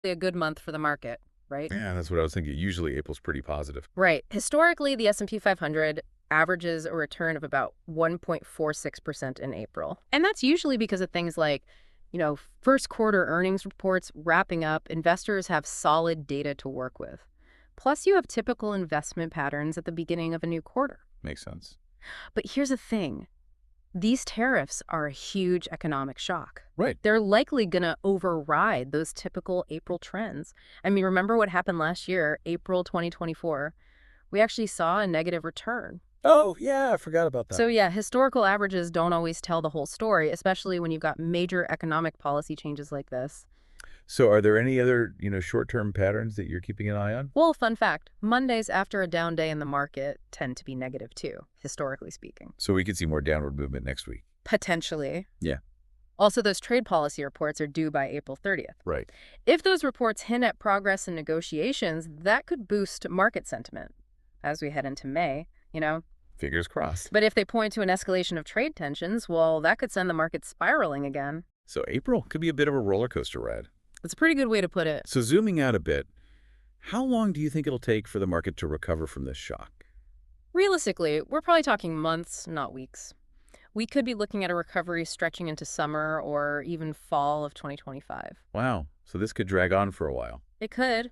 A good month for the market, right? Yeah, that's what I was thinking. Usually April's pretty positive. Right. Historically, the S&P 500 averages a return of about 1.46% in April. And that's usually because of things like, first quarter earnings reports wrapping up. Investors have solid data to work with. Plus, you have typical investment patterns at the beginning of a new quarter. Makes sense. But here's the thing. These tariffs are a huge economic shock. Right. They're likely going to override those typical April trends. I mean, remember what happened last year, April 2024? We actually saw a negative return. Oh, yeah, I forgot about that. So yeah, historical averages don't always tell the whole story, especially when you've got major economic policy changes like this. So are there any other, short-term patterns that you're keeping an eye on? Well, fun fact, Mondays after a down day in the market tend to be negative too, historically speaking. So we could see more downward movement next week. Potentially. Yeah. Also, those trade policy reports are due by April 30th. Right. If those reports hint at progress in negotiations, that could boost market sentiment as we head into May. Fingers crossed. But if they point to an escalation of trade tensions, well, that could send the market spiraling again. So April could be a bit of a roller coaster ride. That's a pretty good way to put it. So zooming out a bit, how long do you think it'll take for the market to recover from this shock? Realistically, we're probably talking months, not weeks. We could be looking at a recovery stretching into summer or even fall of 2025. Wow. So this could drag on for a while. It could.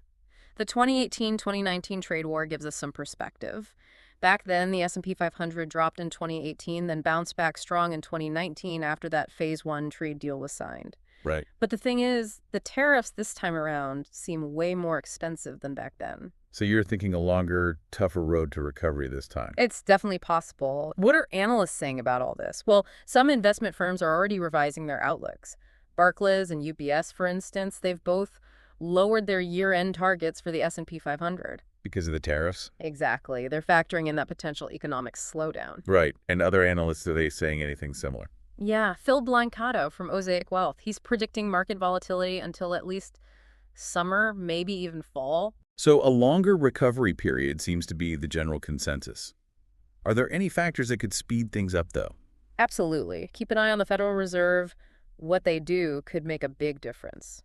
The 2018-2019 trade war gives us some perspective. Back then, the S&P 500 dropped in 2018, then bounced back strong in 2019 after that Phase 1 trade deal was signed. Right. But the thing is, the tariffs this time around seem way more expensive than back then. So you're thinking a longer, tougher road to recovery this time. It's definitely possible. What are analysts saying about all this? Well, some investment firms are already revising their outlooks. Barclays and UBS, for instance, they've both lowered their year-end targets for the S&P 500. Because of the tariffs? Exactly. They're factoring in that potential economic slowdown. Right. And other analysts, are they saying anything similar? Yeah, Phil Blancato from Osaic Wealth, he's predicting market volatility until at least summer, maybe even fall. So a longer recovery period seems to be the general consensus. Are there any factors that could speed things up, though? Absolutely. Keep an eye on the Federal Reserve. What they do could make a big difference.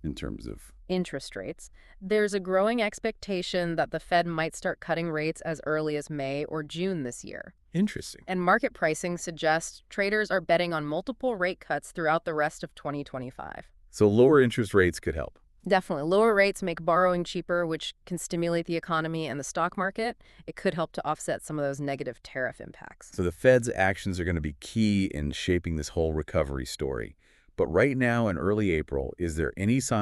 In terms of... Interest rates. There's a growing expectation that the Fed might start cutting rates as early as May or June this year. Interesting. And market pricing suggests traders are betting on multiple rate cuts throughout the rest of 2025. So lower interest rates could help. Definitely. Lower rates make borrowing cheaper, which can stimulate the economy and the stock market. It could help to offset some of those negative tariff impacts. So the Fed's actions are going to be key in shaping this whole recovery story. But right now in early April, is there any sign